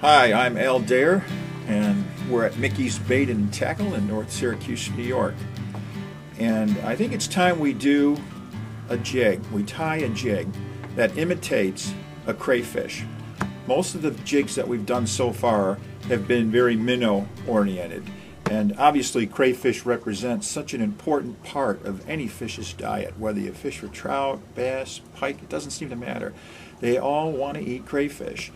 Hi, I'm Al Dare, and we're at Mickeys Bait and Tackle in North Syracuse, New York. And I think it's time we do a jig. We tie a jig that imitates a crayfish. Most of the jigs that we've done so far have been very minnow oriented. And obviously crayfish represent such an important part of any fish's diet, whether you fish for trout, bass, pike, it doesn't seem to matter. They all want to eat crayfish.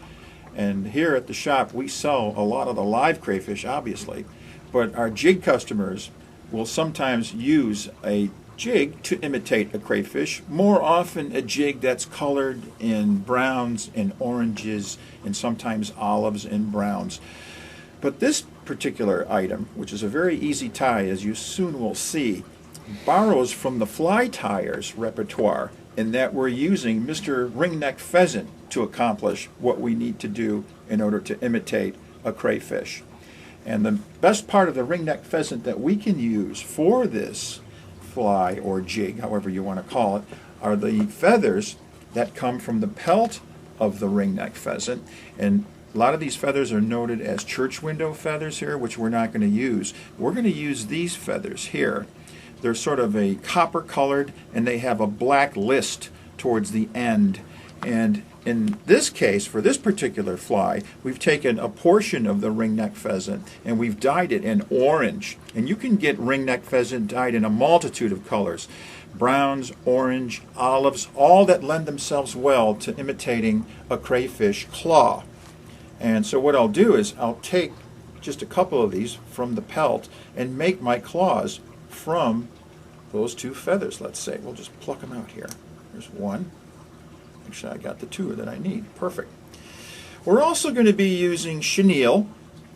And here at the shop we sell a lot of the live crayfish, obviously, but our jig customers will sometimes use a jig to imitate a crayfish, more often a jig that's colored in browns and oranges and sometimes olives and browns. But this particular item, which is a very easy tie, as you soon will see, borrows from the fly tyers repertoire, in that we're using Mr. Ringneck Pheasant to accomplish what we need to do in order to imitate a crayfish. And the best part of the ringneck pheasant that we can use for this fly or jig, however you want to call it, are the feathers that come from the pelt of the ringneck pheasant. And a lot of these feathers are noted as church window feathers here, which we're not going to use. We're going to use these feathers here. They're sort of a copper colored, and they have a black list towards the end. And in this case, for this particular fly, we've taken a portion of the ringneck pheasant and we've dyed it in orange. And you can get ringneck pheasant dyed in a multitude of colors. Browns, orange, olives, all that lend themselves well to imitating a crayfish claw. And so what I'll do is I'll take just a couple of these from the pelt and make my claws from those two feathers, let's say. We'll just pluck them out here. There's one. Actually, I got the two that I need. Perfect. We're also going to be using chenille,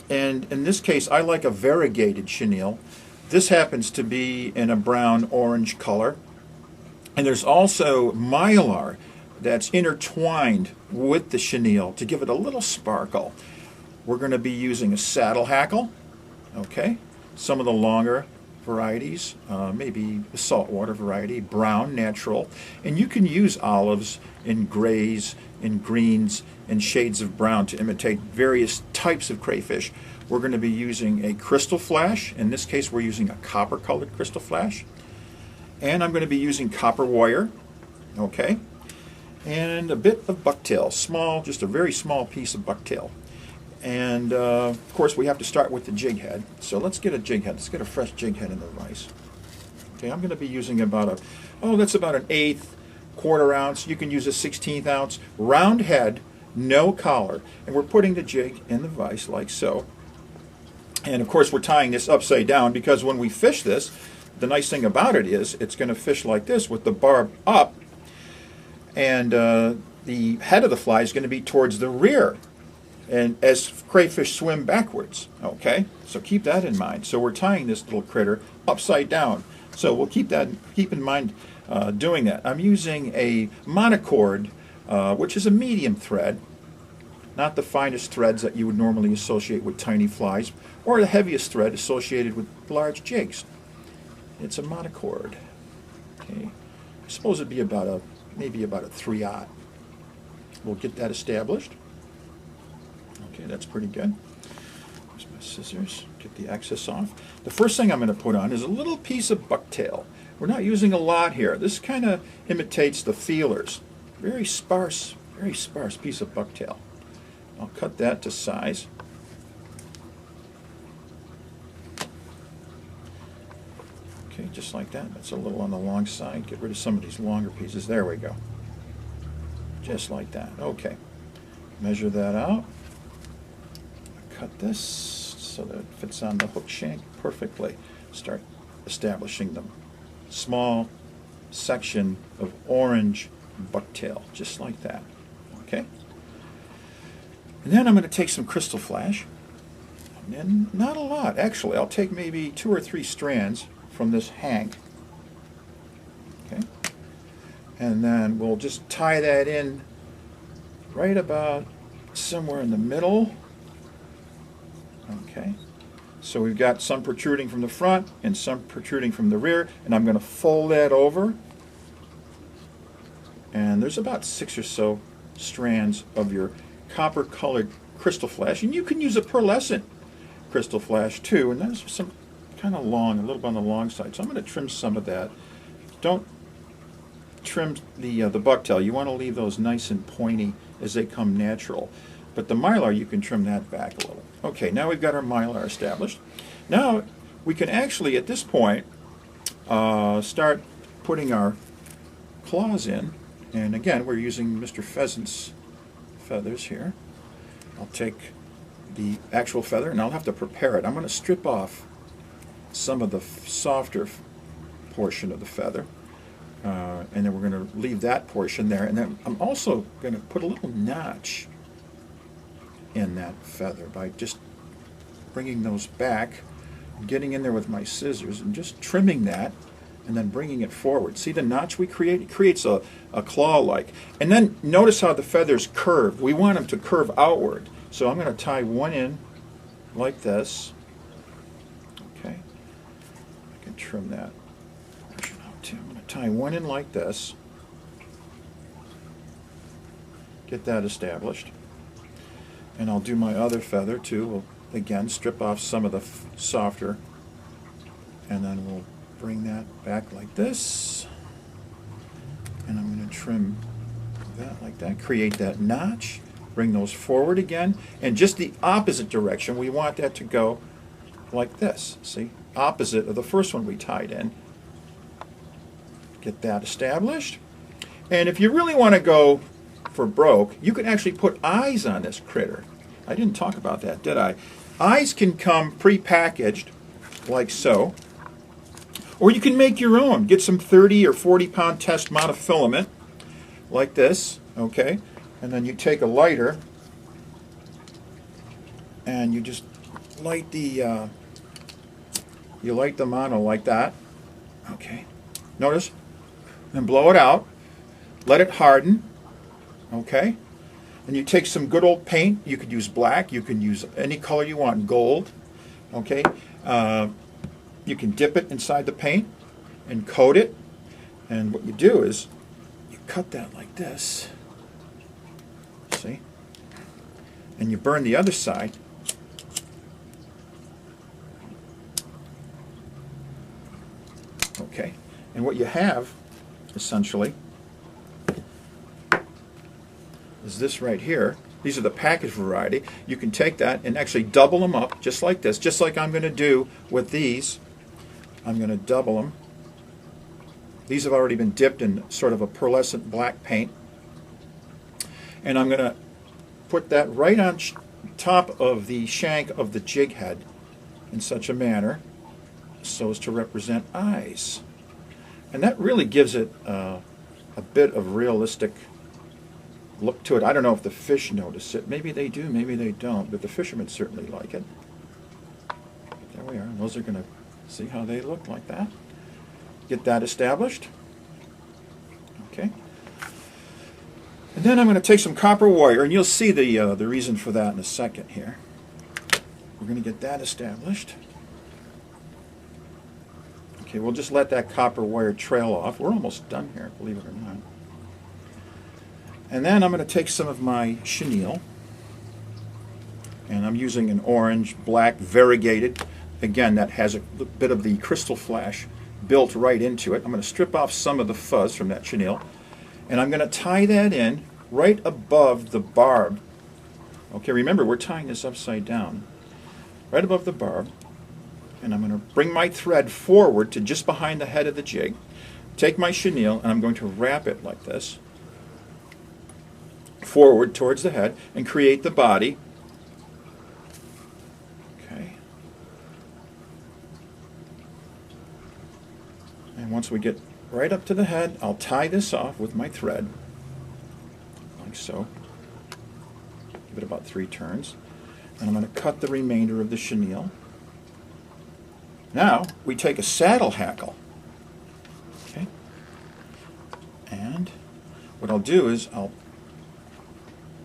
and in this case I like a variegated chenille. This happens to be in a brown-orange color. And there's also mylar that's intertwined with the chenille to give it a little sparkle. We're going to be using a saddle hackle, okay, some of the longer varieties, maybe a saltwater variety, brown, natural, and you can use olives in grays, in greens, and shades of brown to imitate various types of crayfish. We're going to be using a crystal flash. In this case we're using a copper colored crystal flash, and I'm going to be using copper wire, okay, and a bit of bucktail, small, just a very small piece of bucktail. And of course we have to start with the jig head. So let's get a jig head. Let's get a fresh jig head in the vise. Okay, I'm going to be using about that's about an 1/8, quarter ounce. You can use a 1/16 ounce. Round head, no collar. And we're putting the jig in the vise like so. And of course we're tying this upside down because when we fish this, the nice thing about it is it's going to fish like this with the barb up. And the head of the fly is going to be towards the rear, and as crayfish swim backwards, okay? So keep that in mind. So we're tying this little critter upside down. So we'll keep in mind doing that. I'm using a monocord, which is a medium thread, not the finest threads that you would normally associate with tiny flies, or the heaviest thread associated with large jigs. It's a monocord. Okay, I suppose it'd be maybe about a 3/0. We'll get that established. Okay, that's pretty good. Here's my scissors, get the excess off. The first thing I'm going to put on is a little piece of bucktail. We're not using a lot here. This kind of imitates the feelers. Very sparse piece of bucktail. I'll cut that to size. Okay, just like that. That's a little on the long side. Get rid of some of these longer pieces. There we go. Just like that. Okay. Measure that out. Cut this so that it fits on the hook shank perfectly. Start establishing them. Small section of orange bucktail, just like that. Okay? And then I'm going to take some crystal flash. And not a lot, actually. I'll take maybe 2 or 3 strands from this hank. Okay? And then we'll just tie that in right about somewhere in the middle. Okay, so we've got some protruding from the front and some protruding from the rear, and I'm going to fold that over, and there's about 6 or so strands of your copper colored crystal flash, and you can use a pearlescent crystal flash too, and that's some kind of long, a little bit on the long side, so I'm going to trim some of that. Don't trim the bucktail. You want to leave those nice and pointy as they come natural, but the mylar, you can trim that back a little. Okay, now we've got our mylar established. Now we can actually at this point start putting our claws in, and again we're using Mr. Pheasant's feathers here. I'll take the actual feather and I'll have to prepare it. I'm going to strip off some of the softer portion of the feather, and then we're going to leave that portion there, and then I'm also going to put a little notch in that feather by just bringing those back, getting in there with my scissors and just trimming that and then bringing it forward. See the notch we create? It creates a claw-like. And then notice how the feathers curve. We want them to curve outward. So I'm going to tie one in like this. Okay. I can trim that portion out too. I'm going to tie one in like this. Get that established. And I'll do my other feather too. We'll again strip off some of the softer, and then we'll bring that back like this, and I'm going to trim that like that, create that notch, bring those forward again, and just the opposite direction. We want that to go like this, see, opposite of the first one we tied in. Get that established, and if you really want to go for broke, you can actually put eyes on this critter. I didn't talk about that, did I? Eyes can come pre-packaged like so, or you can make your own. Get some 30 or 40 pound test monofilament like this, okay? And then you take a lighter and you just light the mono like that, okay? Notice, and blow it out. Let it harden, okay? And you take some good old paint. You could use black. You can use any color you want, gold, okay? You can dip it inside the paint and coat it, and what you do is you cut that like this, see, and you burn the other side, okay, and what you have essentially is this right here. These are the package variety. You can take that and actually double them up just like this, just like I'm going to do with these. I'm going to double them. These have already been dipped in sort of a pearlescent black paint. And I'm going to put that right on top of the shank of the jig head in such a manner so as to represent eyes. And that really gives it a bit of realistic look to it. I don't know if the fish notice it. Maybe they do, maybe they don't, but the fishermen certainly like it. There we are. And those are going to see how they look like that. Get that established. Okay. And then I'm going to take some copper wire, and you'll see the reason for that in a second here. We're going to get that established. Okay, we'll just let that copper wire trail off. We're almost done here, believe it or not. And then I'm going to take some of my chenille, and I'm using an orange, black, variegated. Again, that has a bit of the crystal flash built right into it. I'm going to strip off some of the fuzz from that chenille, and I'm going to tie that in right above the barb. Okay, remember, we're tying this upside down. Right above the barb, and I'm going to bring my thread forward to just behind the head of the jig, take my chenille, and I'm going to wrap it like this, forward towards the head, and create the body. Okay. And once we get right up to the head, I'll tie this off with my thread, like so. Give it about 3 turns. And I'm going to cut the remainder of the chenille. Now, we take a saddle hackle. Okay. And what I'll do is I'll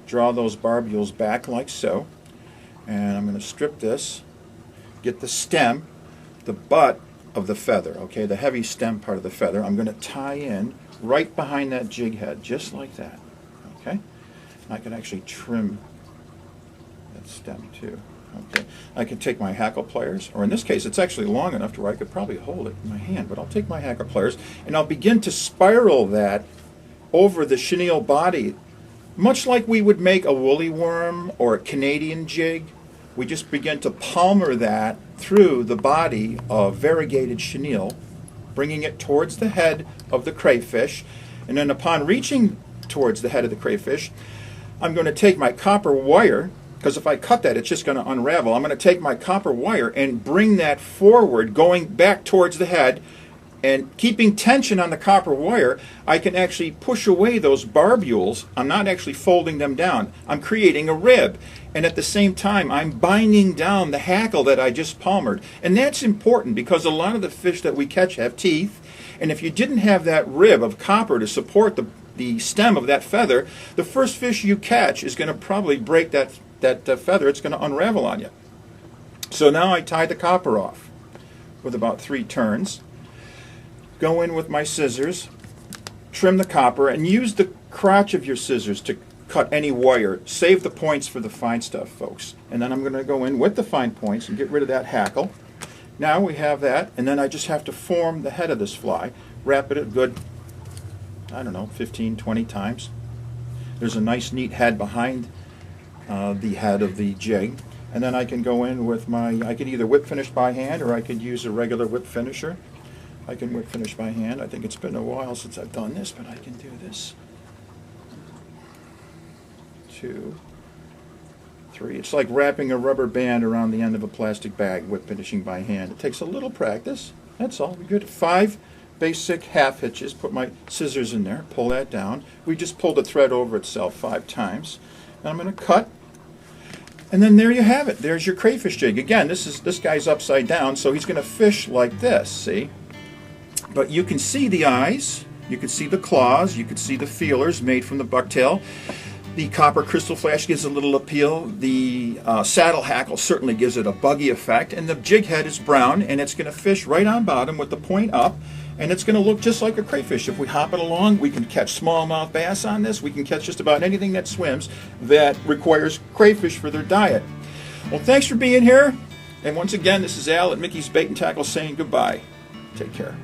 draw those barbules back like so. And I'm going to strip this, get the stem, the butt of the feather, okay, the heavy stem part of the feather, I'm going to tie in right behind that jig head, just like that, okay? And I can actually trim stem too. Okay, I can take my hackle pliers, or in this case it's actually long enough to where I could probably hold it in my hand, but I'll take my hackle pliers and I'll begin to spiral that over the chenille body, much like we would make a woolly worm or a Canadian jig. We just begin to palmer that through the body of variegated chenille, bringing it towards the head of the crayfish, and then upon reaching towards the head of the crayfish, I'm going to take my copper wire, because if I cut that, it's just going to unravel. I'm going to take my copper wire and bring that forward, going back towards the head, and keeping tension on the copper wire, I can actually push away those barbules. I'm not actually folding them down. I'm creating a rib. And at the same time, I'm binding down the hackle that I just palmered. And that's important because a lot of the fish that we catch have teeth. And if you didn't have that rib of copper to support the stem of that feather, the first fish you catch is going to probably break that feather. It's going to unravel on you. So now I tie the copper off with about 3 turns. Go in with my scissors, trim the copper, and use the crotch of your scissors to cut any wire. Save the points for the fine stuff, folks. And then I'm going to go in with the fine points and get rid of that hackle. Now we have that, and then I just have to form the head of this fly. Wrap it a good, I don't know, 15, 20 times. There's a nice neat head behind the head of the jig. And then I can go in with I could either whip finish by hand or I could use a regular whip finisher. I can whip finish by hand. I think it's been a while since I've done this, but I can do this. 2, 3. It's like wrapping a rubber band around the end of a plastic bag, whip finishing by hand. It takes a little practice. That's all. We're good at 5 basic half hitches. Put my scissors in there, pull that down. We just pull the thread over itself 5 times. And I'm going to cut. And then there you have it. There's your crayfish jig. Again, this guy's upside down, so he's going to fish like this, see? But you can see the eyes, you can see the claws, you can see the feelers made from the bucktail. The copper crystal flash gives a little appeal. The saddle hackle certainly gives it a buggy effect. And the jig head is brown, and it's going to fish right on bottom with the point up. And it's going to look just like a crayfish. If we hop it along, we can catch smallmouth bass on this. We can catch just about anything that swims that requires crayfish for their diet. Well, thanks for being here. And once again, this is Al at Mickeys Bait and Tackle saying goodbye. Take care.